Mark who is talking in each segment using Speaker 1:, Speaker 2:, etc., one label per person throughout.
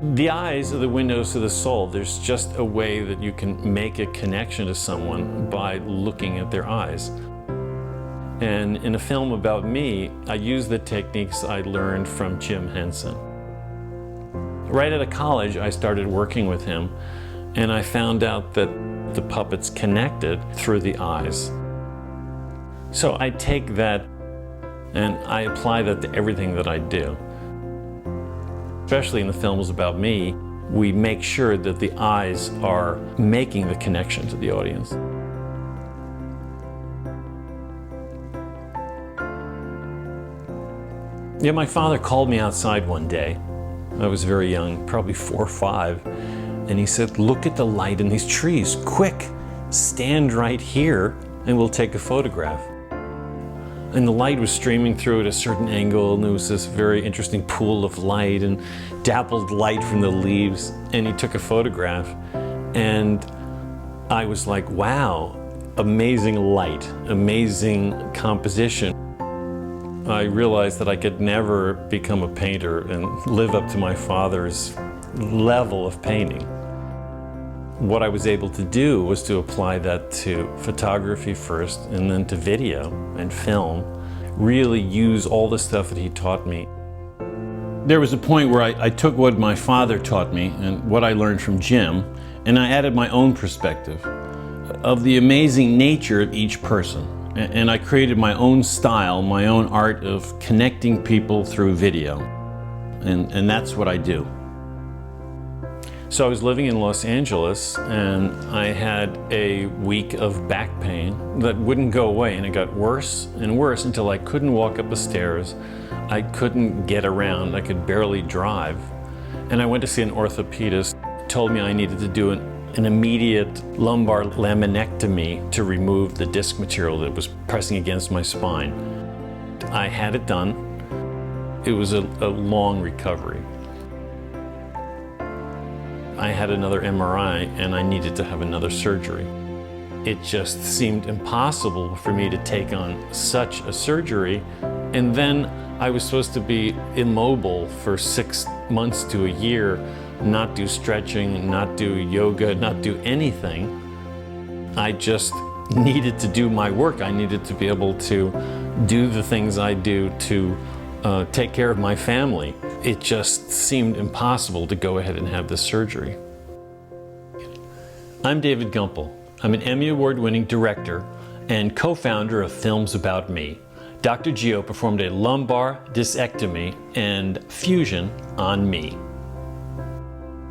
Speaker 1: The eyes are the windows to the soul. There's just a way that you can make a connection to someone by looking at their eyes. And in a film about me, I use the techniques I learned from Jim Henson. Right out of college, I started working with him, and I found out that the puppets connected through the eyes. So I take that and I apply that to everything that I do. Especially in the films about me, we make sure that the eyes are making the connection to the audience. Yeah, my father called me outside one day. I was very young, probably 4 or 5, and he said, "Look at the light in these trees, quick, stand right here and we'll take a photograph." And the light was streaming through at a certain angle, and there was this very interesting pool of light and dappled light from the leaves, and he took a photograph, and I was like, wow, amazing light, amazing composition. I realized that I could never become a painter and live up to my father's level of painting. What I was able to do was to apply that to photography first, and then to video and film, really use all the stuff that he taught me. There was a point where I took what my father taught me and what I learned from Jim, and I added my own perspective of the amazing nature of each person. And I created my own style, my own art of connecting people through video. And that's what I do. So I was living in Los Angeles, and I had a week of back pain that wouldn't go away, and it got worse and worse until I couldn't walk up the stairs. I couldn't get around. I could barely drive. And I went to see an orthopedist, told me I needed to do an immediate lumbar laminectomy to remove the disc material that was pressing against my spine. I had it done. It was a long recovery. I had another MRI, and I needed to have another surgery. It just seemed impossible for me to take on such a surgery, and then I was supposed to be immobile for 6 months to a year, not do stretching, not do yoga, not do anything. I just needed to do my work. I needed to be able to do the things I do to take care of my family. It just seemed impossible to go ahead and have this surgery. I'm David Gumpel. I'm an Emmy Award winning director and co-founder of Films About Me. Dr. Gio performed a lumbar discectomy and fusion on me.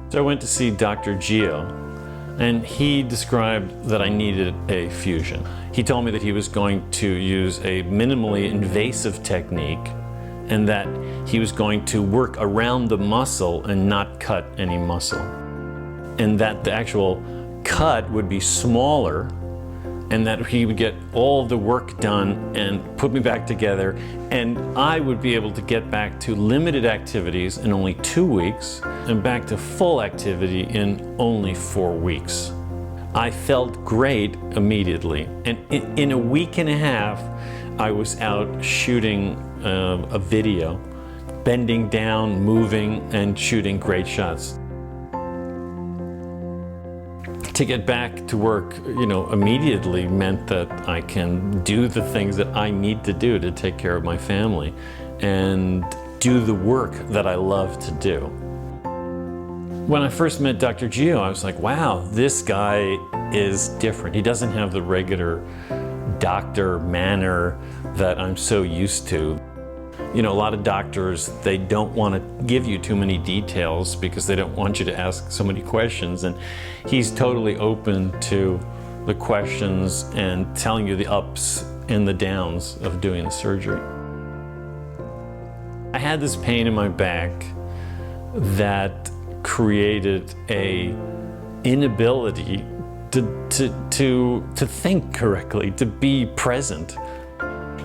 Speaker 1: So I went to see Dr. Gio, and he described that I needed a fusion. He told me that he was going to use a minimally invasive technique, and that he was going to work around the muscle and not cut any muscle. And that the actual cut would be smaller, and that he would get all the work done and put me back together, and I would be able to get back to limited activities in only 2 weeks and back to full activity in only 4 weeks. I felt great immediately, and in a week and a half I was out shooting a video, bending down, moving, and shooting great shots. To get back to work, immediately meant that I can do the things that I need to do to take care of my family and do the work that I love to do. When I first met Dr. Gio, I was like, wow, this guy is different. He doesn't have the regular doctor manner that I'm so used to. A lot of doctors, they don't want to give you too many details because they don't want you to ask so many questions, and he's totally open to the questions and telling you the ups and the downs of doing the surgery. I had this pain in my back that created a inability to think correctly, to be present.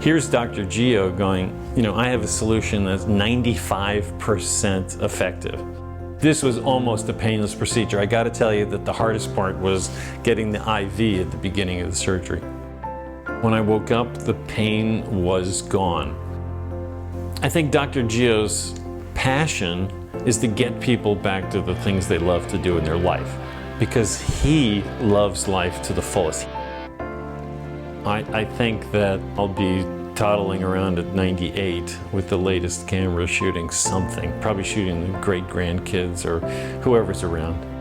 Speaker 1: Here's Dr. Gio going, I have a solution that's 95% effective. This was almost a painless procedure. I got to tell you that the hardest part was getting the IV at the beginning of the surgery. When I woke up, the pain was gone. I think Dr. Gio's passion is to get people back to the things they love to do in their life, because he loves life to the fullest. I think that I'll be toddling around at 98 with the latest camera shooting something, probably shooting the great grandkids or whoever's around.